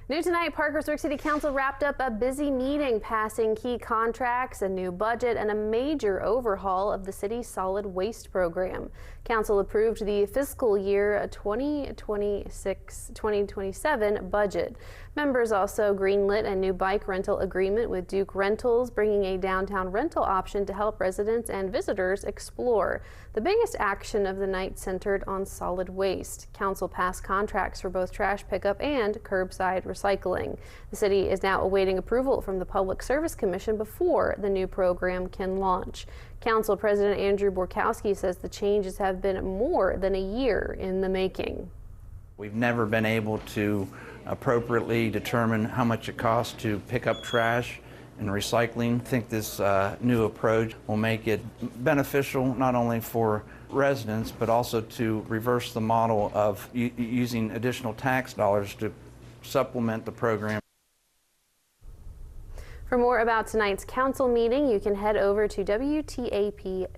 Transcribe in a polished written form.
New tonight, Parkersburg City Council wrapped up a busy meeting, passing key contracts, a new budget, and a major overhaul of the city's solid waste program. Council approved the fiscal year 2026-2027 budget. Members also greenlit a new bike rental agreement with Duke Rentals, bringing a downtown rental option to help residents and visitors explore. The biggest action of the night centered on solid waste. Council passed contracts for both trash pickup and curbside recycling. The city is now awaiting approval from the Public Service Commission before the new program can launch. Council President Andrew Borkowski says the changes have been more than a year in the making. We've never been able to appropriately determine how much it costs to pick up trash and recycling. I think this new approach will make it beneficial not only for residents but also to reverse the model of using additional tax dollars to supplement the program. For more about tonight's council meeting, you can head over to WTAP.com.